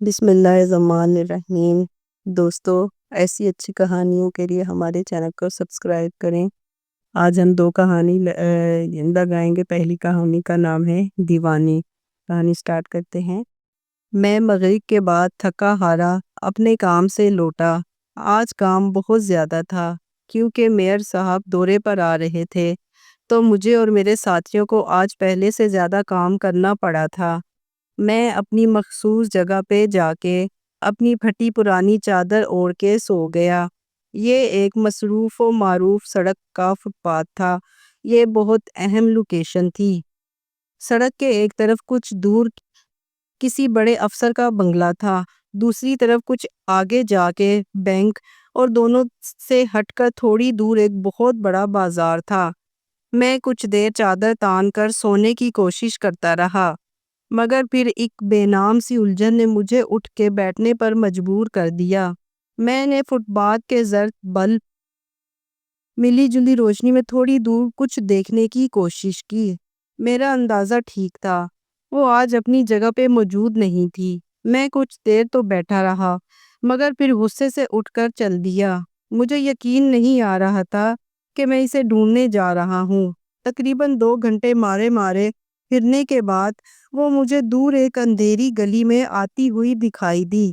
بسم اللہ الرحمن الرحیم۔ دوستو، ایسی اچھی کہانیوں کے لیے ہمارے چینل کو سبسکرائب کریں۔ آج ہم دو کہانی لگائیں گے۔ پہلی کہانی کا نام ہے دیوانی۔ کہانی سٹارٹ کرتے ہیں۔ میں مغرب کے بعد تھکا ہارا اپنے کام سے لوٹا۔ آج کام بہت زیادہ تھا کیونکہ میئر صاحب دورے پر آ رہے تھے، تو مجھے اور میرے ساتھیوں کو آج پہلے سے زیادہ کام کرنا پڑا تھا۔ میں اپنی مخصوص جگہ پہ جا کے اپنی پھٹی پرانی چادر اوڑھ کے سو گیا۔ یہ ایک مصروف و معروف سڑک کا فٹ پاتھ تھا۔ یہ بہت اہم لوکیشن تھی۔ سڑک کے ایک طرف کچھ دور کسی بڑے افسر کا بنگلہ تھا، دوسری طرف کچھ آگے جا کے بینک، اور دونوں سے ہٹ کر تھوڑی دور ایک بہت بڑا بازار تھا۔ میں کچھ دیر چادر تان کر سونے کی کوشش کرتا رہا، مگر پھر ایک بے نام سی الجھن نے مجھے اٹھ کے بیٹھنے پر مجبور کر دیا۔ میں نے فٹ پاتھ کے زرد بلب ملی جلی روشنی میں تھوڑی دور کچھ دیکھنے کی کوشش کی۔ میرا اندازہ ٹھیک تھا، وہ آج اپنی جگہ پہ موجود نہیں تھی۔ میں کچھ دیر تو بیٹھا رہا، مگر پھر غصے سے اٹھ کر چل دیا۔ مجھے یقین نہیں آ رہا تھا کہ میں اسے ڈھونڈنے جا رہا ہوں۔ تقریباً 2 گھنٹے مارے پھرنے کے بعد وہ مجھے دور ایک اندھیری گلی میں آتی ہوئی دکھائی دی۔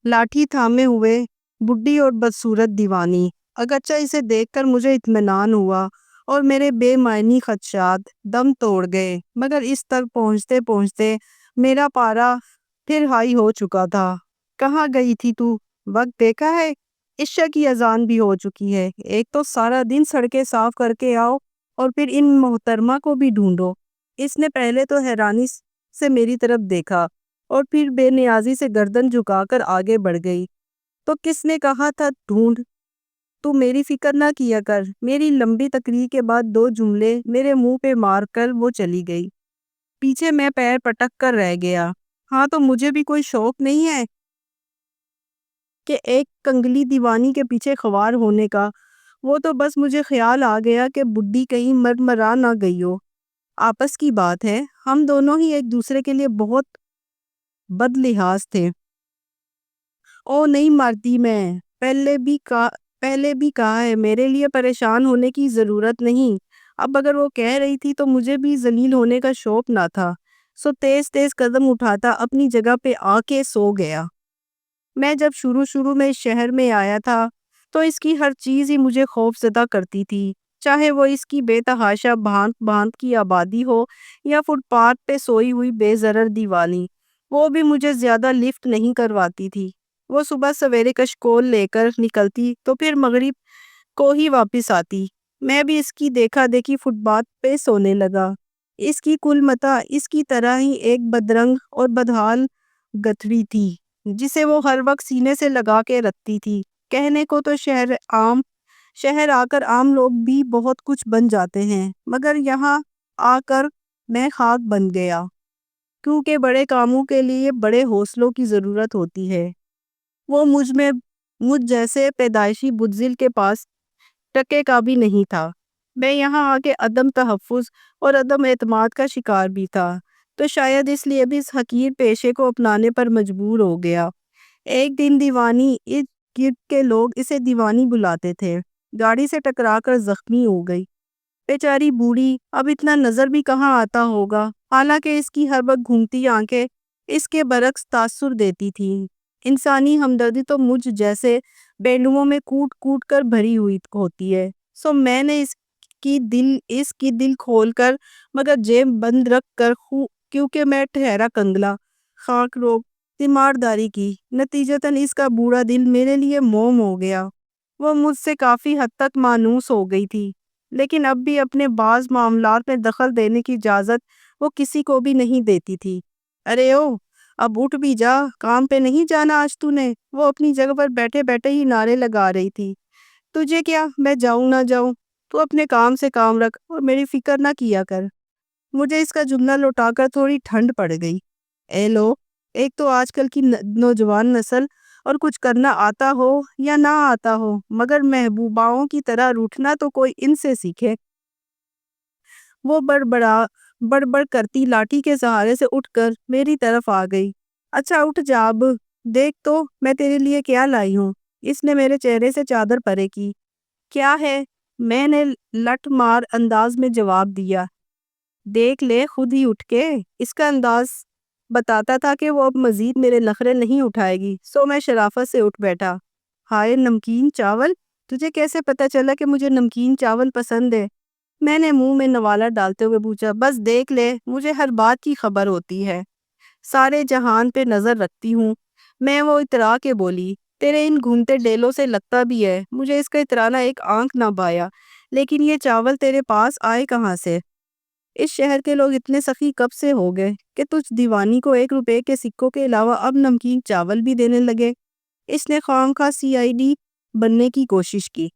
لاٹھی تھامے ہوئے بڈھی اور بدصورت دیوانی۔ اگرچہ اسے دیکھ کر مجھے اطمینان ہوا اور میرے بے معنی خدشات دم توڑ گئے، مگر اس تک پہنچتے پہنچتے میرا پارا پھر ہائی ہو چکا تھا۔ کہاں گئی تھی تو؟ وقت دیکھا ہے؟ عشاء کی اذان بھی ہو چکی ہے۔ ایک تو سارا دن سڑکیں صاف کر کے آؤ اور پھر ان محترمہ کو بھی ڈھونڈو۔ اس نے پہلے تو حیرانی سے میری طرف دیکھا اور پھر بے نیازی سے گردن جھکا کر آگے بڑھ گئی۔ تو کس نے کہا تھا ڈھونڈ؟ تو میری فکر نہ کیا کر۔ میری لمبی تقریر کے بعد 2 جملے میرے منہ پہ مار کر وہ چلی گئی۔ پیچھے میں پیر پٹک کر رہ گیا۔ ہاں، تو مجھے بھی کوئی شوق نہیں ہے کہ ایک کنگلی دیوانی کے پیچھے خوار ہونے کا۔ وہ تو بس مجھے خیال آ گیا کہ بڈھی کہیں مرا نہ گئی ہو۔ آپس کی بات ہے، ہم دونوں ہی ایک دوسرے کے لیے بہت بد لحاظ تھے۔ او نہیں مرتی، میں پہلے بھی کہا ہے، میرے لیے پریشان ہونے کی ضرورت نہیں۔ اب اگر وہ کہہ رہی تھی تو مجھے بھی ذلیل ہونے کا شوق نہ تھا، سو تیز تیز قدم اٹھاتا اپنی جگہ پہ آ کے سو گیا۔ میں جب شروع میں اس شہر میں آیا تھا تو اس کی ہر چیز ہی مجھے خوف زدہ کرتی تھی، چاہے وہ اس کی بے تحاشا بھانت بھانت کی آبادی ہو یا فٹ پاتھ پہ سوئی ہوئی بے ضرر دیوانی۔ وہ بھی مجھے زیادہ لفٹ نہیں کرواتی تھی۔ وہ صبح سویرے کشکول لے کر نکلتی تو پھر مغرب کو ہی واپس آتی۔ میں بھی اس کی دیکھا دیکھی فٹ پاتھ پہ سونے لگا۔ اس کی کل متا اس کی طرح ہی ایک بدرنگ اور بدحال گتھڑی تھی، جسے وہ ہر وقت سینے سے لگا کے رکھتی تھی۔ کہنے کو تو شہر آ کر عام لوگ بھی بہت کچھ بن جاتے ہیں، مگر یہاں آ کر میں خاک بن گیا، کیونکہ بڑے کاموں کے لیے بڑے حوصلوں کی ضرورت ہوتی ہے۔ وہ مجھ جیسے پیدائشی بزدل کے پاس ٹکے کا بھی نہیں تھا۔ میں یہاں آ کے عدم تحفظ اور عدم اعتماد کا شکار بھی تھا، تو شاید اس لیے بھی اس حقیر پیشے کو اپنانے پر مجبور ہو گیا۔ ایک دن دیوانی ارد گرد کے لوگ اسے دیوانی بلاتے تھے، گاڑی سے ٹکرا کر زخمی ہو گئی۔ بیچاری بوڑھی، اب اتنا نظر بھی کہاں آتا ہوگا، حالانکہ اس کی ہر وقت گھومتی آنکھیں اس کے برعکس تاثر دیتی تھیں۔ انسانی ہمدردی تو مجھ جیسے بیلوؤں میں کوٹ کوٹ کر بھری ہوئی ہوتی ہے، سو میں نے اس کی دل کھول کر مگر جیب بند رکھ کر، کیونکہ میں ٹھہرا کنگلا، خاک روگ تیمارداری کی۔ نتیجتاً اس کا بوڑھا دل میرے لیے موم ہو گیا۔ وہ مجھ سے کافی حد تک مانوس ہو گئی تھی، لیکن اب بھی اپنے بعض معاملات میں دخل دینے کی اجازت وہ کسی کو بھی نہیں دیتی تھی۔ ارے اب اٹھ بھی جا، کام پہ نہیں جانا آج تو نے؟ وہ اپنی جگہ پر بیٹھے بیٹھے ہی نعرے لگا رہی تھی۔ تجھے کیا، میں جاؤں نہ جاؤں، تو اپنے کام سے کام رکھ اور میری فکر نہ کیا کر۔ مجھے اس کا جملہ لوٹا کر تھوڑی ٹھنڈ پڑ گئی۔ اے لو، ایک تو آج کل کی نوجوان نسل، اور کچھ کرنا آتا ہو یا نہ آتا ہو، مگر محبوباؤں کی طرح روٹھنا تو کوئی ان سے سیکھے۔ وہ بڑبڑ کرتی لاٹھی کے سہارے سے اٹھ کر میری طرف آ گئی۔ اچھا اٹھ جا اب، دیکھ تو میں تیرے لیے کیا لائی ہوں۔ اس نے میرے چہرے سے چادر پرے کی۔ کیا ہے؟ میں نے لٹ مار انداز میں جواب دیا۔ دیکھ لے خود ہی اٹھ کے۔ اس کا انداز بتاتا تھا کہ وہ اب مزید میرے نخرے نہیں اٹھائے گی، سو میں شرافت سے اٹھ بیٹھا۔ ہائے نمکین چاول، تجھے کیسے پتا چلا کہ مجھے نمکین چاول پسند ہے؟ میں نے منہ میں نوالا ڈالتے ہوئے پوچھا۔ بس دیکھ لے، مجھے ہر بات کی خبر ہوتی ہے، سارے جہان پہ نظر رکھتی ہوں۔ میں وہ اترا کے بولی۔ تیرے ان گھومتے ڈیلوں سے لگتا بھی ہے مجھے اس کا اترانا ایک آنکھ نہ بایا، لیکن یہ چاول تیرے پاس آئے کہاں سے؟ اس شہر کے لوگ اتنے سخی کب سے ہو گئے کہ تجھ دیوانی کو 1 روپے کے سکوں کے علاوہ اب نمکین چاول بھی دینے لگے؟ اس نے خواہ CID بننے کی کوشش کی۔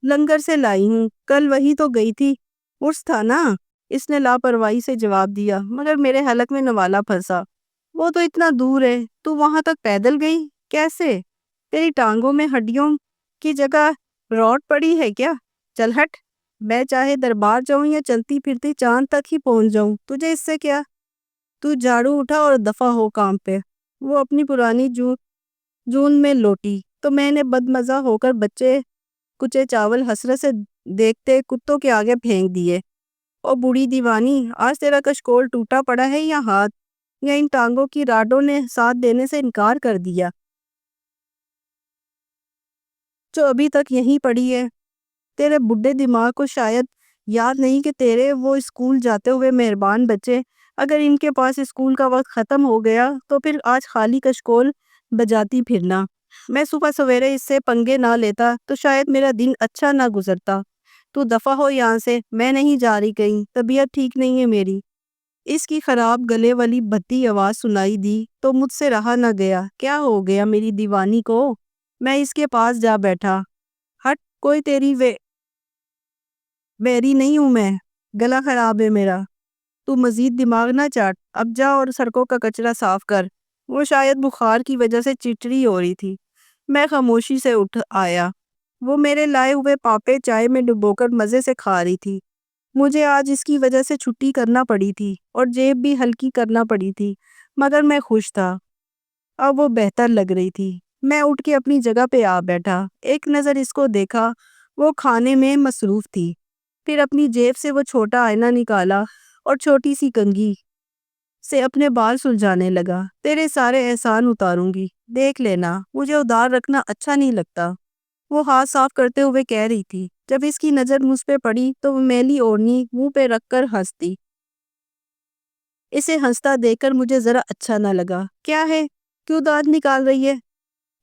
لنگر سے لائی ہوں، کل وہی تو گئی تھی، عرس تھا نا؟ اس نے لاپرواہی سے جواب دیا، مگر میرے حلق میں نوالا پھنسا۔ وہ تو اتنا دور ہے، تو وہاں تک پیدل گئی؟ کیسے؟ تیری ٹانگوں میں ہڈیوں کی جگہ روڈ پڑی ہے کیا؟ چل ہٹ، میں چاہے دربار جاؤں یا چلتی پھرتی چاند تک ہی پہنچ جاؤں، تجھے اس سے کیا؟ تو جھاڑو اٹھا اور دفع ہو کام پہ۔ وہ اپنی پرانی جون میں لوٹی تو میں نے بدمزہ ہو کر بچے کچے چاول حسرت سے دیکھتے کتوں کے آگے پھینک دیے۔ او بوڑھی دیوانی، آج تیرا کشکول ٹوٹا پڑا ہے یا ہاتھ، یا ان ٹانگوں کی راڈوں نے ساتھ دینے سے انکار کر دیا جو ابھی تک یہیں پڑی ہے؟ تیرے بڈھے دماغ کو شاید یاد نہیں کہ تیرے وہ اسکول جاتے ہوئے مہربان بچے، اگر ان کے پاس اسکول کا وقت ختم ہو گیا تو پھر آج خالی کشکول بجاتی پھرنا۔ میں صبح سویرے اس سے پنگے نہ لیتا تو شاید میرا دن اچھا نہ گزرتا۔ تو دفع ہو یہاں سے، میں نہیں جا رہی کہیں، طبیعت ٹھیک نہیں ہے میری۔ اس کی خراب گلے والی بھدی آواز سنائی دی تو مجھ سے رہا نہ گیا۔ کیا ہو گیا میری دیوانی کو؟ میں اس کے پاس جا بیٹھا۔ ہٹ، کوئی تیری ویری نہیں ہوں میں، گلا خراب ہے میرا۔ تو مزید دماغ نہ چاٹ، اب جا اور سڑکوں کا کچرا صاف کر۔ وہ شاید بخار کی وجہ سے چڑچڑی ہو رہی تھی۔ میں خاموشی سے اٹھ آیا۔ وہ میرے لائے ہوئے پاپے چائے میں ڈبو کر مزے سے کھا رہی تھی۔ مجھے آج اس کی وجہ سے چھٹی کرنا پڑی تھی اور جیب بھی ہلکی کرنا پڑی تھی، مگر میں خوش تھا۔ اب وہ بہتر لگ رہی تھی۔ میں اٹھ کے اپنی جگہ پہ آ بیٹھا، ایک نظر اس کو دیکھا، وہ کھانے میں مصروف تھی۔ پھر اپنی جیب سے وہ چھوٹا آئینہ نکالا اور چھوٹی سی کنگھی سے اپنے بال سلجھانے لگا۔ تیرے سارے احسان اتاروں گی، دیکھ لینا، مجھے ادار رکھنا اچھا نہیں لگتا، وہ ہاتھ صاف کرتے ہوئے کہہ رہی تھی۔ جب اس کی نظر مجھ پہ پڑی تو وہ میلی اوڑھنی منہ پہ رکھ کر ہنستی۔ اسے ہنستا دیکھ کر مجھے ذرا اچھا نہ لگا۔ کیا ہے؟ کیوں دانت نکال رہی ہے؟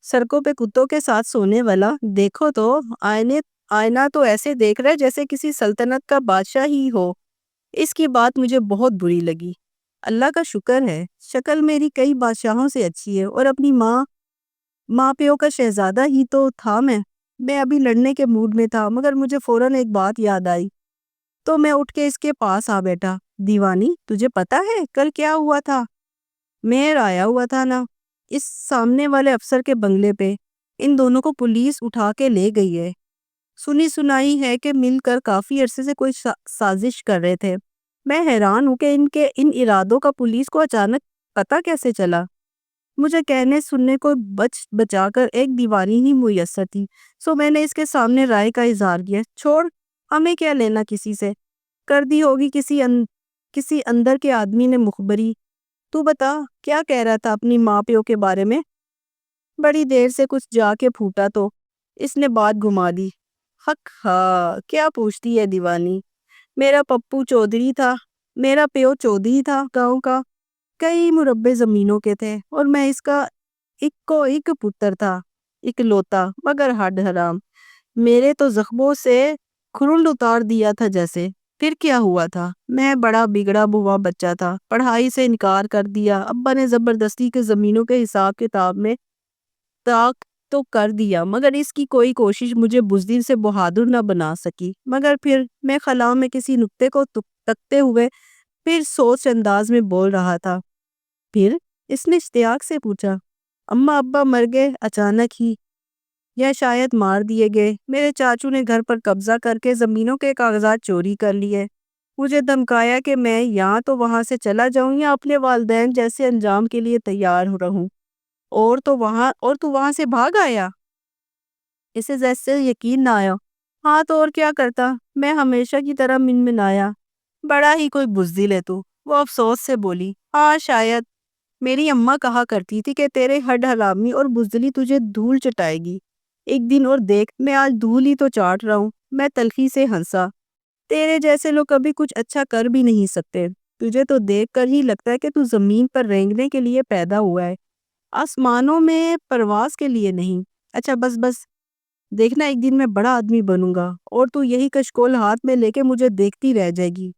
سڑکوں پہ کتوں کے ساتھ سونے والا، دیکھو تو آئینہ تو ایسے دیکھ رہا ہے جیسے کسی سلطنت کا بادشاہ ہی ہو۔ اس کی بات مجھے بہت بری لگی۔ اللہ کا شکر ہے، شکل میری کئی بادشاہوں سے اچھی ہے، اور اپنی ماں پیو کا شہزادہ ہی تو تھا۔ میں ابھی لڑنے کے موڈ میں تھا، مگر مجھے فوراً ایک بات یاد آئی تو میں اٹھ کے اس کے پاس آ بیٹھا۔ دیوانی، تجھے پتا ہے کل کیا ہوا تھا؟ مہر آیا ہوا تھا نا، اس سامنے والے افسر کے بنگلے پہ۔ ان دونوں کو پولیس اٹھا کے لے گئی ہے۔ سنی سنائی ہے کہ مل کر کافی عرصے سے کوئی سازش کر رہے تھے۔ میں حیران ہوں کہ ان ارادوں کا پولیس کو اچانک پتہ کیسے چلا۔ مجھے کہنے سننے کو بچا کر ایک دیوانی ہی میسر تھی، سو میں نے اس کے سامنے رائے کا اظہار کیا۔ چھوڑ، ہمیں کیا لینا کسی سے، کر دی ہوگی کسی اندر کے آدمی نے مخبری۔ تو بتا، کیا کہہ رہا تھا اپنی ماں پیو کے بارے میں؟ بڑی دیر سے کچھ جا کے پھوٹا تو اس نے بات گھما دی۔ حق ہاں، کیا پوچھتی ہے دیوانی؟ میرا پپو چودھری تھا، میرا پیو چودھری تھا، گاؤں کا، کئی مربع زمینوں کے تھے، اور میں اس کا ایک پتر تھا، اکلوتا، مگر ہڈ حرام۔ میرے تو زخموں سے کھرل اتار دیا تھا جیسے۔ پھر کیا ہوا تھا؟ میں بڑا بگڑا بوا بچہ تھا، پڑھائی سے انکار کر دیا، ابا نے زبردستی کے زمینوں کے حساب کتاب میں طاق تو کر دیا، مگر اس کی کوئی کوشش مجھے بزدل سے بہادر نہ بنا سکی۔ مگر پھر میں خلا میں کسی نکتے کو تکتے ہوئے پھر سوچ انداز میں بول رہا تھا۔ پھر اس نے اشتیاق سے پوچھا۔ اماں ابا مر گئے اچانک ہی، یا شاید مار دیے گئے۔ میرے چاچو نے گھر پر قبضہ کر کے زمینوں کے کاغذات چوری کر لیے۔ مجھے دھمکایا کہ میں یہاں تو وہاں سے چلا جاؤں یا اپنے والدین جیسے انجام کے لیے تیار ہو رہوں، اور تو وہاں سے بھاگ آیا۔ اسے جیسے یقین نہ آیا۔ ہاں تو اور کیا کرتا، میں ہمیشہ کی طرح منمنایا۔ بڑا ہی کوئی بزدل ہے تو، وہ افسوس سے بولی۔ ہاں شاید، میری اماں کہا کرتی تھی کہ تیرے ہڈ ہلامی اور بزدلی تجھے دھول چٹائے گی ایک دن، اور دیکھ میں آج دھول ہی تو چاٹ رہا ہوں۔ میں تلخی سے ہنسا۔ تیرے جیسے لوگ کبھی کچھ اچھا کر بھی نہیں سکتے، تجھے تو دیکھ کر ہی لگتا ہے کہ تو زمین پر رینگنے کے لیے پیدا ہوا ہے، آسمانوں میں پرواز کے لیے نہیں۔ اچھا بس بس، دیکھنا ایک دن میں بڑا آدمی بنوں گا اور تو یہی کشکول ہاتھ میں لے کے مجھے دیکھتی رہ جائے گی۔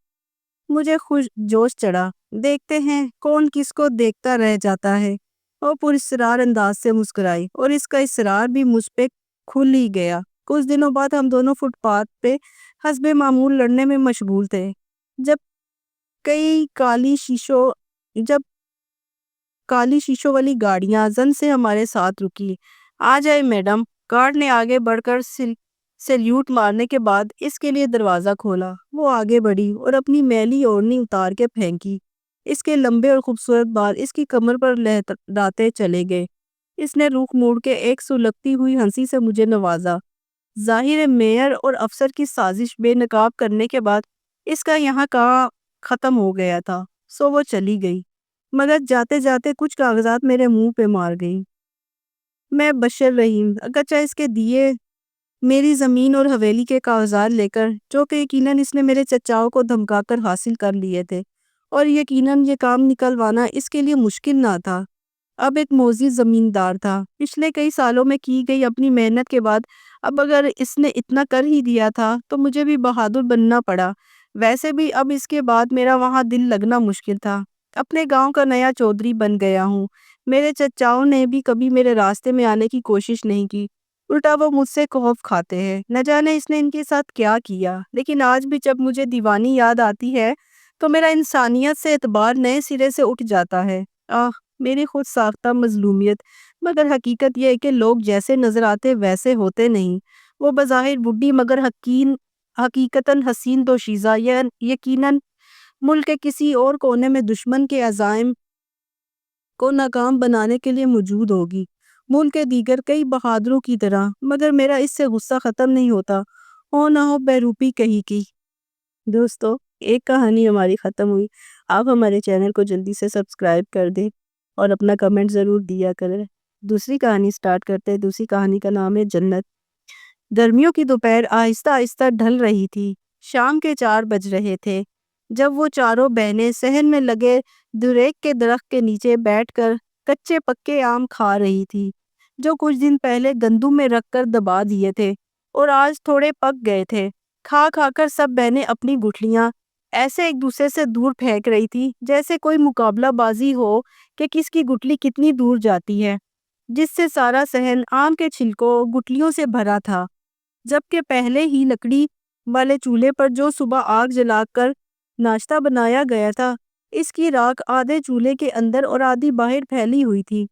مجھے خوش جوش چڑھا۔ دیکھتے ہیں کون کس کو دیکھتا رہ جاتا ہے۔ وہ پراسرار انداز سے مسکرائی اور اس کا اصرار بھی مجھ پہ کھل ہی گیا۔ کچھ دنوں بعد ہم دونوں فٹ پاتھ پہ حسب معمول لڑنے میں مشغول تھے، جب جب کالی شیشوں والی گاڑیاں زن سے ہمارے ساتھ رکی۔ آ جائے میڈم، گارڈ نے آگے بڑھ کر سیلیوٹ مارنے کے بعد اس کے لیے دروازہ کھولا۔ وہ آگے بڑھی اور اپنی میلی اوڑھنی اتار کے پھینکی۔ اس کے لمبے اور خوبصورت بال اس کی کمر پر لہراتے چلے گئے۔ اس نے رخ موڑ کے ایک سلگتی ہوئی ہنسی سے مجھے نوازا۔ ظاہر میئر اور افسر کی سازش بے نقاب کرنے کے بعد اس کا یہاں کہاں ختم ہو گیا تھا، سو وہ چلی گئی، مگر جاتے جاتے کچھ کاغذات میرے منہ پہ مار گئی۔ میں بشر رحیم، اگرچہ اس کے دیے میری زمین اور حویلی کے کاغذات لے کر، جو کہ یقیناً اس نے میرے چچاؤں کو دھمکا کر حاصل کر لیے تھے، اور یقیناً یہ کام نکلوانا اس کے لیے مشکل نہ تھا۔ اب ایک معزز زمیندار تھا، پچھلے کئی سالوں میں کی گئی اپنی محنت کے بعد اب اگر اس نے اتنا کر ہی دیا تھا تو مجھے بھی بہادر بننا پڑا۔ ویسے بھی اب اس کے بعد میرا وہاں دل لگنا مشکل تھا۔ اپنے گاؤں کا نیا چودھری بن گیا ہوں۔ میرے چچاؤں نے بھی کبھی میرے راستے میں آنے کی کوشش نہیں کی، الٹا وہ مجھ سے خوف کھاتے ہیں۔ نہ جانے اس نے ان کے ساتھ کیا کیا، لیکن آج بھی جب مجھے دیوانی یاد آتی ہے تو میرا انسانیت سے اعتبار نئے سرے سے اٹھ جاتا ہے۔ میری خود ساختہ مظلومیت، مگر حقیقت یہ ہے کہ لوگ جیسے نظر آتے ویسے ہوتے نہیں۔ وہ بظاہر بڈھی مگر حقیقتاً حسین دوشیزہ، یقیناً ملک کے کسی اور کونے میں دشمن کے عزائم کو ناکام بنانے کے لیے موجود ہوگی، ملک کے دیگر کئی بہادروں کی طرح۔ مگر میرا اس سے غصہ ختم نہیں ہوتا، ہو نہ ہو بہروپی کہیں کی۔ دوستو، ایک کہانی ہماری ختم ہوئی۔ آپ ہمارے چینل کو جلدی سے سبسکرائب کر دیں اور اپنا کمنٹ ضرور دیا کریں۔ دوسری کہانی سٹارٹ کرتے ہیں۔ دوسری کہانی کا نام ہے جنت۔ گرمیوں کی دوپہر آہستہ آہستہ ڈھل رہی تھی۔ شام کے 4 بج رہے تھے جب وہ چاروں بہنیں صحن میں لگے دریک کے درخت کے نیچے بیٹھ کر کچے پکے آم کھا رہی تھی، جو کچھ دن پہلے گندم میں رکھ کر دبا دیے تھے اور آج تھوڑے پک گئے تھے۔ کھا کھا کر سب بہنیں اپنی گٹھلیاں ایسے ایک دوسرے سے دور پھینک رہی تھی جیسے کوئی مقابلہ بازی ہو کہ کس کی گٹلی کتنی دور جاتی ہے، جس سے سارا صحن آم کے چھلکوں گٹلیوں سے بھرا تھا، جبکہ پہلے ہی لکڑی والے چولہے پر جو صبح آگ جلا کر ناشتہ بنایا گیا تھا، اس کی راکھ آدھے چولہے کے اندر اور آدھی باہر پھیلی ہوئی تھی۔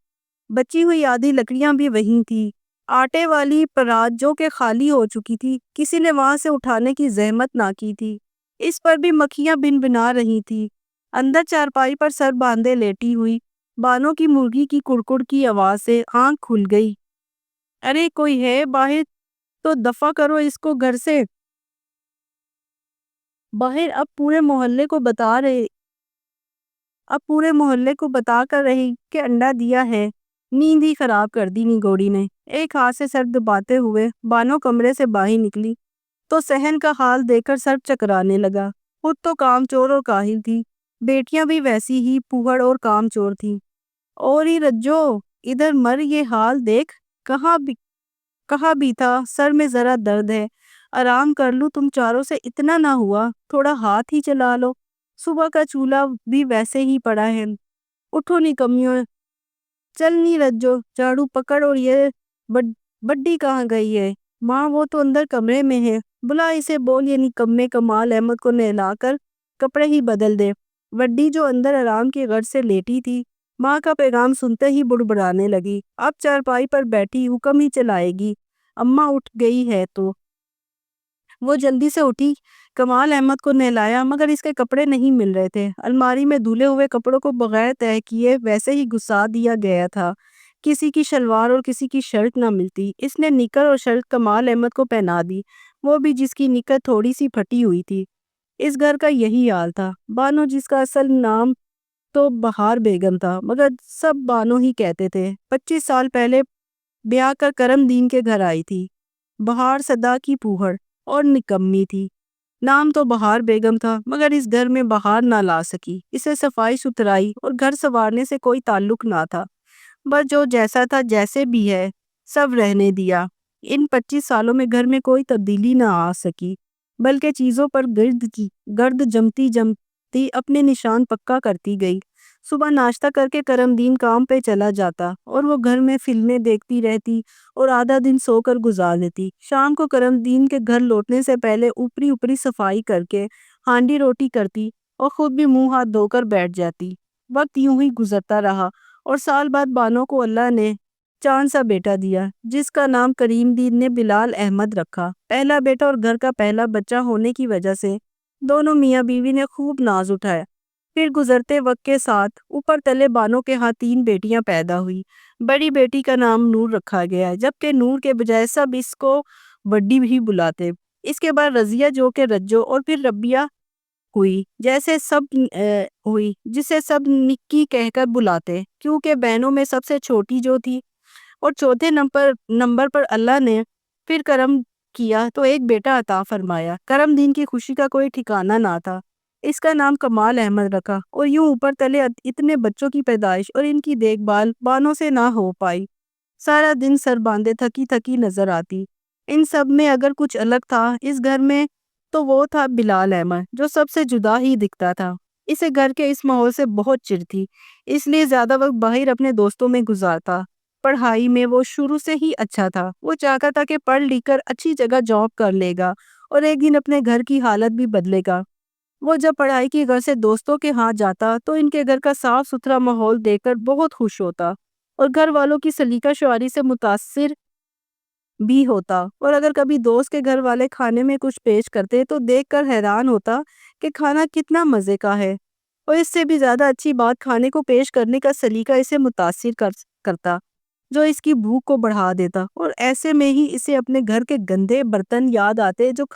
بچی ہوئی آدھی لکڑیاں بھی وہیں تھی۔ آٹے والی پرات جو کہ خالی ہو چکی تھی، کسی نے وہاں سے اٹھانے کی زحمت نہ کی تھی۔ اس پر بھی مکھیاں بن بنا رہی تھی۔ اندر چارپائی پر سر باندھے لیٹی ہوئی بانو کی مرغی کی کڑکڑ کی آواز سے آنکھ کھل گئی۔ ارے کوئی ہے باہر تو دفع کرو اس کو گھر سے باہر۔ اب پورے محلے کو بتا کر رہی کہ انڈا دیا ہے۔ نیند ہی خراب کر دی نگوڑی نے۔ ایک ہاتھ سے سر دباتے ہوئے بانو کمرے سے باہر نکلی تو صحن کا حال دیکھ کر سر چکرانے لگا۔ خود تو کام چور اور کاہل تھی، بیٹیاں بھی ویسی ہی پھوہڑ اور کام چور تھیں۔ اور ہی رجو، ادھر مر یہ حال دیکھ، کہا بھی تھا سر میں ذرا درد ہے، آرام کر لوں، تم چاروں سے اتنا نہ ہوا، تھوڑا ہاتھ ہی چلا لو، صبح کا چولہا بھی ویسے ہی پڑا ہے، اٹھو نکمیوں، چل نی رجو، جھاڑو پکڑ۔ اور یہ بڈی کہاں گئی ہے؟ ماں وہ تو اندر کمرے میں ہے، بلا اسے، بول یہ نکمے کمال احمد کو نہلا کر کپڑے ہی بدل دے۔ وڈی جو اندر آرام کی غرض سے لیٹی تھی، ماں کا پیغام سنتے ہی بڑبڑانے لگی۔ اب چارپائی پر بیٹھی حکم ہی چلائے گی، اماں اٹھ گئی ہے تو۔ وہ جلدی سے اٹھی کمال احمد کو نہلایا مگر اس کے کپڑے نہیں مل رہے تھے۔ الماری میں دھلے ہوئے کپڑوں کو بغیر طے کیے ویسے ہی گھسا دیا گیا تھا۔ کسی کی شلوار اور کسی کی شرٹ نہ ملتی۔ اس نے نکر اور شرٹ کمال احمد کو پہنا دی، وہ بھی جس کی نکر تھوڑی سی پھٹی ہوئی تھی۔ اس گھر کا یہی حال تھا۔ بانو، جس کا اصل نام تو بہار بیگم تھا مگر سب بانو ہی کہتے تھے، 25 سال پہلے بیاہ کر کرم دین کے گھر آئی تھی۔ بہار صدا کی پوہڑ اور نکمی تھی۔ نام تو بہار بیگم تھا مگر اس گھر میں بہار نہ لا سکی۔ اسے صفائی ستھرائی اور گھر سنوارنے سے کوئی تعلق نہ تھا، بس جو جیسا تھا جیسے بھی ہے سب رہنے دیا۔ ان 25 سالوں میں گھر میں کوئی تبدیلی نہ آ سکی، بلکہ چیزوں پر گرد جمتی جمتی اپنے نشان پکا کرتی گئی۔ صبح ناشتہ کر کے کرم دین کام پہ چلا جاتا اور وہ گھر میں فلمیں دیکھتی رہتی اور آدھا دن سو کر گزار دیتی۔ شام کو کرم دین کے گھر لوٹنے سے پہلے اوپری صفائی کر کے ہانڈی روٹی کرتی اور خود بھی منہ ہاتھ دھو کر بیٹھ جاتی۔ وقت یوں ہی گزرتا رہا اور سال بعد بانو کو اللہ نے چاند سا بیٹا دیا، جس کا نام کریم دین نے بلال احمد رکھا۔ پہلا بیٹا اور گھر کا پہلا بچہ ہونے کی وجہ سے دونوں میاں بیوی نے خوب ناز اٹھایا۔ پھر گزرتے وقت کے ساتھ اوپر تلے بانو کے ہاں 3 بیٹیاں پیدا ہوئی۔ بڑی بیٹی کا نام نور رکھا گیا، جبکہ نور کے بجائے سب اس کو بڑی بھی بلاتے۔ اس کے بعد رضیہ، جو کہ رجو، اور پھر ربیہ ہوئی، جسے سب نکی کہہ کر بلاتے، کیونکہ بہنوں میں سب سے چھوٹی جو تھی۔ اور چوتھے نمبر پر اللہ نے پھر کرم کیا تو ایک بیٹا عطا فرمایا۔ کرم دین کی خوشی کا کوئی ٹھکانہ نہ تھا۔ اس کا نام کمال احمد رکھا اور یوں اوپر تلے اتنے بچوں کی پیدائش اور ان کی دیکھ بھال بانو سے نہ ہو پائی۔ سارا دن سر باندھے تھکی نظر آتی۔ ان سب میں اگر کچھ الگ تھا اس گھر میں تو وہ تھا بلال احمد، جو سب سے جدا ہی دکھتا تھا۔ اسے گھر کے اس ماحول سے بہت چڑ تھی، اس لیے زیادہ وقت باہر اپنے دوستوں میں گزارتا۔ پڑھائی میں وہ شروع سے ہی اچھا تھا۔ وہ چاہتا تھا کہ پڑھ لکھ کر اچھی جگہ جاب کر لے گا اور ایک دن اپنے گھر کی حالت بھی بدلے گا۔ وہ جب پڑھائی کی غرض سے دوستوں کے ہاں جاتا تو ان کے گھر کا صاف ستھرا ماحول دیکھ کر بہت خوش ہوتا اور گھر والوں کی سلیقہ شعاری سے متاثر بھی ہوتا، اور اگر کبھی دوست کے گھر والے کھانے میں کچھ پیش کرتے تو دیکھ کر حیران ہوتا کہ کھانا کتنا مزے کا ہے، اور اس سے بھی زیادہ اچھی بات کھانے کو پیش کرنے کا سلیقہ اسے متاثر کرتا، جو اس کی بھوک کو بڑھا دیتا، اور ایسے میں ہی اسے اپنے گھر کے گندے برتن یاد آتے جو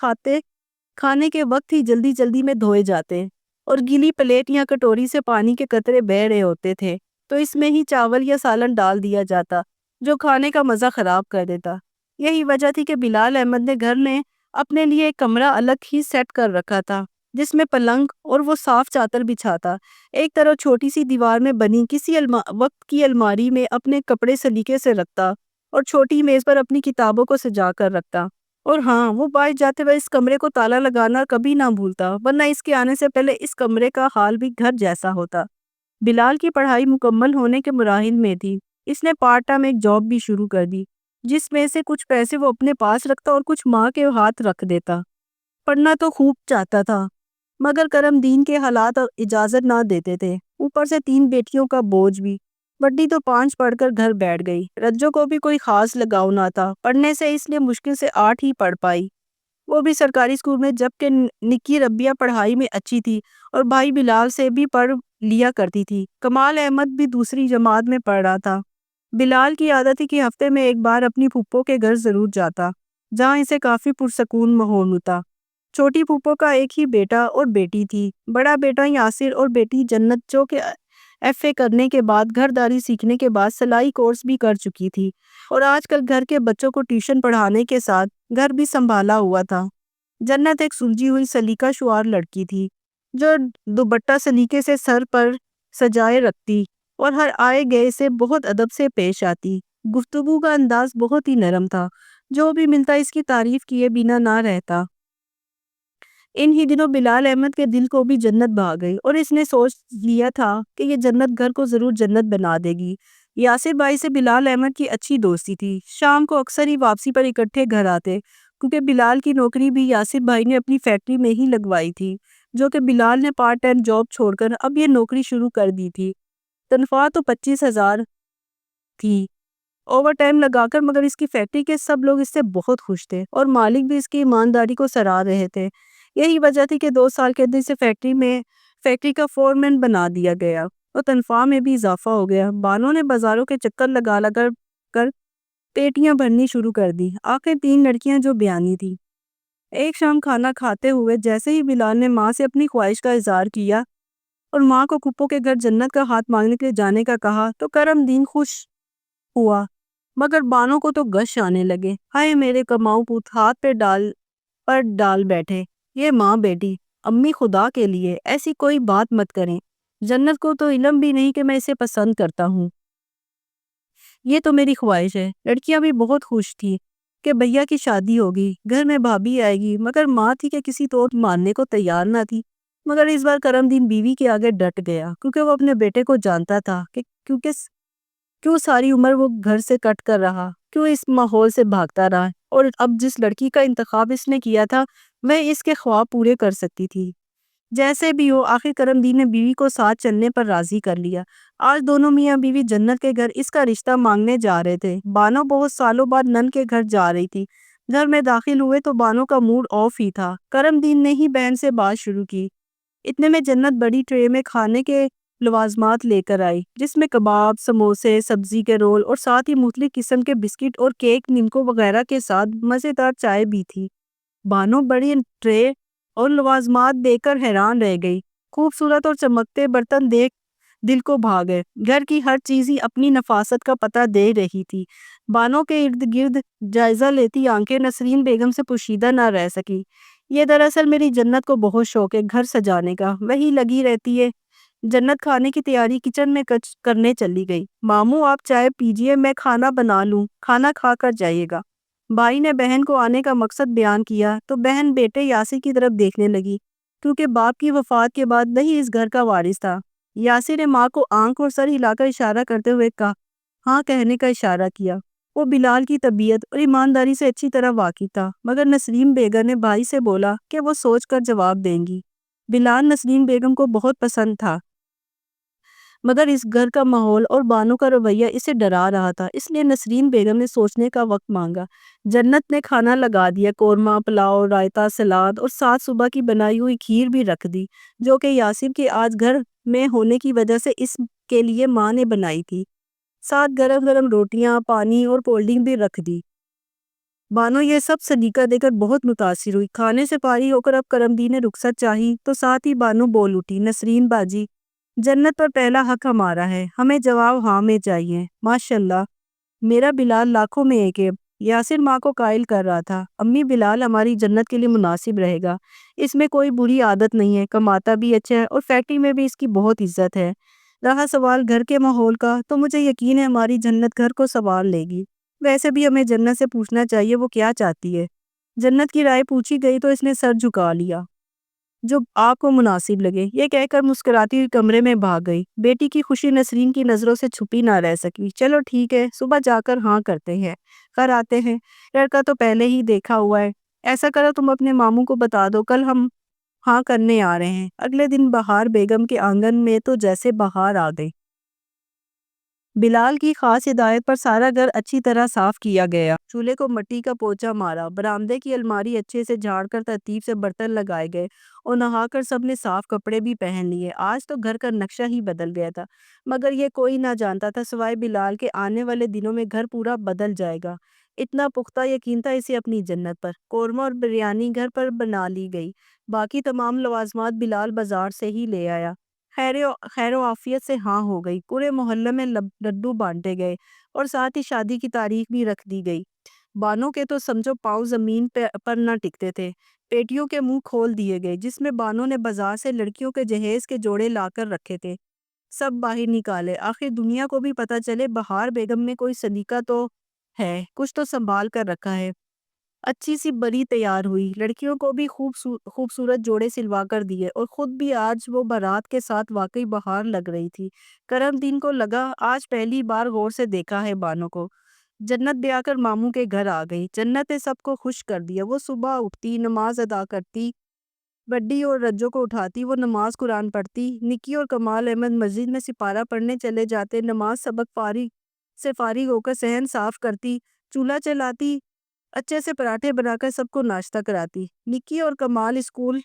کھانے کے وقت ہی جلدی جلدی میں دھوئے جاتے، اور گیلی پلیٹ یا کٹوری سے پانی کے قطرے بہہ رہے ہوتے تھے تو اس میں ہی چاول یا سالن ڈال دیا جاتا جو کھانے کا مزہ خراب کر دیتا۔ یہی وجہ تھی کہ بلال احمد نے گھر نے اپنے لیے ایک کمرہ الگ ہی سیٹ کر رکھا تھا، جس میں پلنگ اور وہ صاف چادر بچھاتا، ایک طرف چھوٹی سی دیوار میں بنی کسی وقت کی الماری میں اپنے کپڑے سلیقے سے رکھتا اور چھوٹی میز پر اپنی کتابوں کو سجا کر رکھتا۔ اور ہاں، وہ باہر جاتے ہوئے اس کمرے کو تالا لگانا کبھی نہ بھولتا، ورنہ اس کے آنے سے پہلے اس کمرے کا حال بھی گھر جیسا ہوتا۔ بلال کی پڑھائی مکمل ہونے کے مراحل میں تھی۔ اس نے پارٹ ٹائم ایک جاب بھی شروع کر دی، جس میں سے کچھ پیسے وہ اپنے پاس رکھتا اور کچھ ماں کے ہاتھ رکھ دیتا۔ پڑھنا تو خوب چاہتا تھا مگر کرم دین کے حالات اجازت نہ دیتے تھے، اوپر سے 3 بیٹیوں کا بوجھ بھی۔ بڑی تو 5 پڑھ کر گھر بیٹھ گئی۔ رجو کو بھی کوئی خاص لگاؤ نہ تھا پڑھنے سے، اس لیے مشکل سے 8 ہی پڑھ پائی، وہ بھی سرکاری اسکول میں، جبکہ نکی ربیہ پڑھائی میں اچھی تھی اور بھائی بلال سے بھی پڑھ لیا کرتی تھی۔ کمال احمد بھی دوسری جماعت میں پڑھ رہا تھا۔ بلال کی عادت تھی کہ ہفتے میں ایک بار اپنی پھپھو کے گھر ضرور جاتا، جہاں اسے کافی پرسکون ماحول ملتا۔ چھوٹی پھپھو کا ایک ہی بیٹا اور بیٹی تھی، بڑا بیٹا یاسر اور بیٹی جنت، جو کہ FA کرنے کے بعد گھر داری سیکھنے کے بعد سلائی کورس بھی کر چکی تھی اور آج کل گھر کے بچوں کو ٹیوشن پڑھانے کے ساتھ گھر بھی سنبھالا ہوا تھا۔ جنت ایک سلجھی ہوئی سلیقہ شعار لڑکی تھی، جو دوپٹہ سلیقے سے سر پر سجائے رکھتی اور ہر آئے گئے سے بہت ادب سے پیش آتی۔ گفتگو کا انداز بہت ہی نرم تھا، جو بھی ملتا اس کی تعریف کیے بنا نہ رہتا۔ ان ہی دنوں بلال احمد کے دل کو بھی جنت بھا گئی اور اس نے سوچ لیا تھا کہ یہ جنت گھر کو ضرور جنت بنا دے گی۔ یاسر بھائی سے بلال احمد کی اچھی دوستی تھی، شام کو اکثر ہی واپسی پر اکٹھے گھر آتے، کیونکہ بلال کی نوکری بھی یاسر بھائی نے اپنی فیکٹری میں ہی لگوائی تھی، جو کہ بلال نے پارٹ ٹائم جاب چھوڑ کر اب یہ نوکری شروع کر دی تھی۔ تنخواہ تو 25,000 تھی اوور ٹائم لگا کر، مگر اس کی فیکٹری کے سب لوگ اس سے بہت خوش تھے اور مالک بھی اس کی ایمانداری کو سراہ رہے تھے۔ یہی وجہ تھی کہ 2 سال کے اندر سے فیکٹری کا فورمین بنا دیا گیا اور تنخواہ میں بھی اضافہ ہو گیا۔ بانو نے بازاروں کے چکر لگا کر پیٹیاں بھرنی شروع کر دی۔ آخر 3 لڑکیاں جو بیانی تھی۔ ایک شام کھانا کھاتے ہوئے جیسے ہی بلال نے ماں سے اپنی خواہش کا اظہار کیا اور ماں کو پھپھو کے گھر جنت کا ہاتھ مانگنے کے لیے جانے کا کہا تو کرم دین خوش ہوا، مگر بانو کو تو غش آنے لگے۔ ہائے میرے کماؤ پوت، ہاتھ پر ڈال بیٹھے۔ یہ ماں بیٹی، امی خدا کے لیے ایسی کوئی بات مت کریں۔ جنت کو تو علم بھی نہیں کہ میں اسے پسند کرتا ہوں۔ یہ تو میری خواہش ہے۔ لڑکیاں بھی بہت خوش تھی کہ بھیا کی شادی ہوگی، گھر میں بھابھی آئے گی، مگر ماں تھی کہ کسی طور ماننے کو تیار نہ تھی۔ مگر اس بار کرم دین بیوی کے آگے ڈٹ گیا، کیونکہ وہ اپنے بیٹے کو جانتا تھا کہ کیوں ساری عمر وہ گھر سے کٹ کر رہا، کیوں اس ماحول سے بھاگتا رہا، اور اب جس لڑکی کا انتخاب اس نے کیا تھا وہ اس کے خواب پورے کر سکتی تھی۔ جیسے بھی ہو، آخر کرم دین نے بیوی کو ساتھ چلنے پر راضی کر لیا۔ آج دونوں میاں بیوی جنت کے گھر اس کا رشتہ مانگنے جا رہے تھے۔ بانو بہت سالوں بعد نن کے گھر جا رہی تھی۔ گھر میں داخل ہوئے تو بانو کا موڈ آف ہی تھا۔ کرم دین نے ہی بہن سے بات شروع کی۔ اتنے میں جنت بڑی ٹرے میں کھانے کے لوازمات لے کر آئی، جس میں کباب، سموسے، سبزی کے رول اور ساتھ ہی مختلف قسم کے بسکٹ اور کیک، نمکو وغیرہ کے ساتھ مزیدار چائے بھی تھی۔ بانو بڑی ٹرے اور لوازمات دیکھ کر حیران رہ گئی۔ خوبصورت اور چمکتے برتن دیکھ دل کو بھا گئے۔ گھر کی ہر چیز ہی اپنی نفاست کا پتہ دے رہی تھی۔ بانو کے ارد گرد جائزہ لیتی آنکھیں نسرین بیگم سے پوشیدہ نہ رہ سکی۔ یہ دراصل میری جنت کو بہت شوق ہے گھر سجانے کا، وہی لگی رہتی ہے۔ جنت کھانے کی تیاری کچن میں کرنے چلی گئی۔ ماموں آپ چائے پیجئے، میں کھانا بنا لوں، کھانا کھا کر جائیے گا۔ بھائی نے بہن کو آنے کا مقصد بیان کیا تو بہن بیٹے یاسر کی طرف دیکھنے لگی، کیونکہ باپ کی وفات کے بعد وہی اس گھر کا وارث تھا۔ یاسر نے ماں کو آنکھ اور سر ہلا کر اشارہ کرتے ہوئے کہا، ہاں کہنے کا اشارہ کیا۔ وہ بلال کی طبیعت اور ایمانداری سے اچھی طرح واقف تھا، مگر نسرین بیگم نے بھائی سے بولا کہ وہ سوچ کر جواب دیں گی۔ بلال نسرین بیگم کو بہت پسند تھا، مگر اس گھر کا ماحول اور بانو کا رویہ اسے ڈرا رہا تھا، اس لیے نسرین بیگم نے سوچنے کا وقت مانگا۔ جنت نے کھانا لگا دیا، قورمہ، پلاؤ، رائتہ، سلاد اور ساتھ صبح کی بنائی ہوئی کھیر بھی رکھ دی، جو کہ یاسر کے آج گھر میں ہونے کی وجہ سے اس کے لیے ماں نے بنائی تھی۔ ساتھ گرم گرم روٹیاں، پانی اور کولڈ ڈرنک بھی رکھ دی۔ بانو یہ سب سلیقہ دے کر بہت متاثر ہوئی۔ کھانے سے فارغ ہو کر اب کرم دی نے رخصت چاہی تو ساتھ ہی بانو بول اٹھی، نسرین باجی، جنت پر پہلا حق ہمارا ہے، ہمیں جواب ہاں میں چاہیے۔ ماشاءاللہ، میرا بلال لاکھوں میں ایک ہے۔ یاسر ماں کو قائل کر رہا تھا، امی بلال ہماری جنت کے لیے مناسب رہے گا، اس میں کوئی بری عادت نہیں ہے، کماتا بھی اچھا ہے اور فیکٹری میں بھی اس کی بہت عزت ہے۔ رہا سوال گھر کے ماحول کا تو مجھے یقین ہے ہماری جنت گھر کو سنبھال لے گی۔ ویسے بھی ہمیں جنت سے پوچھنا چاہیے وہ کیا چاہتی ہے۔ جنت کی رائے پوچھی گئی تو اس نے سر جھکا لیا، جو آپ کو مناسب لگے، یہ کہہ کر مسکراتی ہوئی کمرے میں بھاگ گئی۔ بیٹی کی خوشی نسرین کی نظروں سے چھپی نہ رہ سکی۔ چلو ٹھیک ہے، صبح جا کر ہاں کرتے ہیں، کر آتے ہیں، لڑکا تو پہلے ہی دیکھا ہوا ہے۔ ایسا کرو تم اپنے ماموں کو بتا دو کل ہم ہاں کرنے آ رہے ہیں۔ اگلے دن بہار بیگم کے آنگن میں تو جیسے بہار آ گئی۔ بلال کی خاص ہدایت پر سارا گھر اچھی طرح صاف کیا گیا، چولہے کو مٹی کا پوچا مارا، برآمدے کی الماری اچھے سے جھاڑ کر ترتیب سے برتن لگائے گئے اور نہا کر سب نے صاف کپڑے بھی پہن لیے۔ آج تو گھر کا نقشہ ہی بدل گیا تھا، مگر یہ کوئی نہ جانتا تھا سوائے بلال کے آنے والے دنوں میں گھر پورا بدل جائے گا۔ اتنا پختہ یقین تھا اسے اپنی جنت پر۔ قورمہ اور بریانی گھر پر بنا لی گئی، باقی تمام لوازمات بلال بازار سے ہی لے آیا۔ خیر و عافیت سے ہاں ہو گئی، پورے محلے میں لڈو بانٹے گئے اور ساتھ ہی شادی کی تاریخ بھی رکھ دی گئی۔ بانو کے تو سمجھو پاؤں زمین پر نہ ٹکتے تھے۔ پیٹیوں کے منہ کھول دیے گئے جس میں بانو نے بازار سے لڑکیوں کے جہیز کے جوڑے لا کر رکھے تھے، سب باہر نکالے۔ آخر دنیا کو بھی پتہ چلے بہار بیگم میں کوئی سلیقہ تو ہے، کچھ تو سنبھال کر رکھا ہے۔ اچھی سی بری تیار ہوئی، لڑکیوں کو بھی خوبصورت جوڑے سلوا کر دیے اور خود بھی آج وہ بارات کے ساتھ واقعی بہار لگ رہی تھی۔ کرم دین کو لگا آج پہلی بار غور سے دیکھا ہے بانو کو۔ جنت بیاہ کر ماموں کے گھر آ گئی۔ جنت نے سب کو خوش کر دیا۔ وہ صبح اٹھتی، نماز ادا کرتی، بڈی اور رجو کو اٹھاتی، وہ نماز قرآن پڑھتی، نکی اور کمال احمد مسجد میں سپارہ پڑھنے چلے جاتے، نماز سبق سے فارغ ہو کر صحن صاف کرتی، چولہا چلاتی اچھے سے پراٹھے بنا کر سب کو ناشتہ کراتی۔ نکی اور کمال اسکول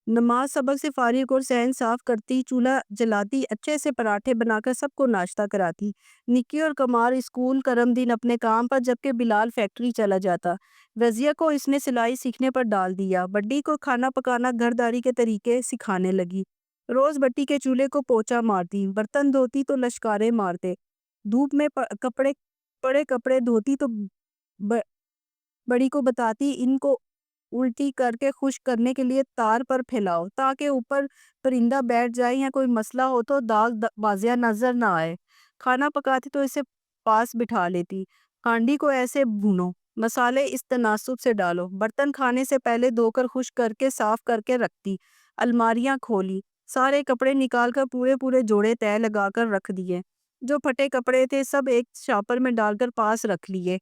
نماز سبق سے فارغ اور صحن صاف کرتی، چولہا جلاتی، اچھے سے پراٹھے بنا کر سب کو ناشتہ کراتی۔ نکی اور کمال اسکول، کرم دین اپنے کام پر، جبکہ بلال فیکٹری چلا جاتا۔ رضیہ کو اس نے سلائی سیکھنے پر ڈال دیا۔ بڈی کو کھانا پکانا گھرداری کے طریقے سکھانے لگی۔ روز بٹی کے چولہے کو پوچھا مارتی، برتن دھوتی تو لشکارے مارتے، دھوپ میں پڑے کپڑے دھوتی تو بڑی کو بتاتی ان کو الٹی کر کے خشک کرنے کے لیے تار پر پھیلاؤ تاکہ اوپر پرندہ بیٹھ جائے یا کوئی مسئلہ ہو تو داغ واضح نظر نہ آئے۔ کھانا پکاتی تو اسے پاس بٹھا لیتی۔ ہانڈی کو ایسے بھونو، مسالے اس تناسب سے ڈالو، برتن کھانے سے پہلے دھو کر خشک کر کے صاف کر کے رکھتی۔ الماریاں کھولی، سارے کپڑے نکال کر پورے جوڑے تہہ لگا کر رکھ دیے۔ جو پھٹے کپڑے تھے سب ایک شاپر میں ڈال کر پاس رکھ لیے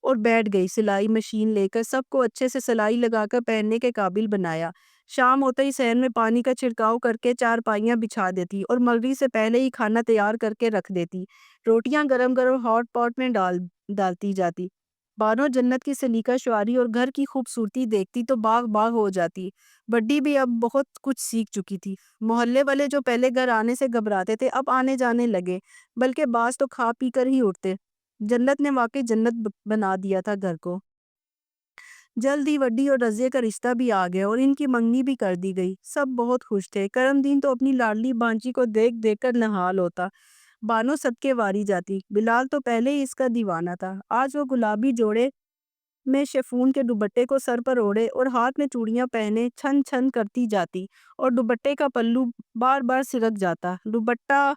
اور بیٹھ گئی سلائی مشین لے کر، سب کو اچھے سے سلائی لگا کر پہننے کے قابل بنایا۔ شام ہوتے ہی صحن میں پانی کا چھڑکاؤ کر کے چارپائیاں بچھا دیتی اور مغرب سے پہلے ہی کھانا تیار کر کے رکھ دیتی۔ روٹیاں گرم گرم ہاٹ پاٹ میں ڈالتی جاتی۔ بانو جنت کی سلیقہ شعاری اور گھر کی خوبصورتی دیکھتی تو باغ ہو جاتی۔ بڈی بھی اب بہت کچھ سیکھ چکی تھی۔ محلے والے جو پہلے گھر آنے سے گھبراتے تھے اب آنے جانے لگے، بلکہ بعض تو کھا پی کر ہی اٹھتے۔ جنت نے واقعی جنت بنا دیا تھا گھر کو۔ جلد ہی وڈی اور رضیہ کا رشتہ بھی آ گیا اور ان کی منگنی بھی کر دی گئی۔ سب بہت خوش تھے۔ کرم دین تو اپنی لاڈلی بانجی کو دیکھ کر نہال ہوتا۔ بانو صدقے واری جاتی۔ بلال تو پہلے ہی اس کا دیوانہ تھا۔ آج وہ گلابی جوڑے میں شیفون کے دوپٹے کو سر پر اوڑھے اور ہاتھ میں چوڑیاں پہنے چھن چھن کرتی جاتی اور دوپٹے کا پلو بار بار سرک جاتا۔ دوپٹہ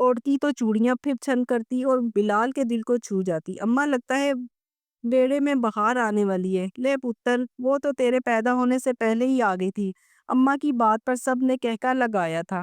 اوڑھتی تو چوڑیاں پھر چھن کرتی اور بلال کے دل کو چھو جاتی۔ اماں لگتا ہے بیڑے میں بہار آنے والی ہے۔ لے پتر، وہ تو تیرے پیدا ہونے سے پہلے ہی آ گئی تھی۔ اماں کی بات پر سب نے کہکا لگایا تھا۔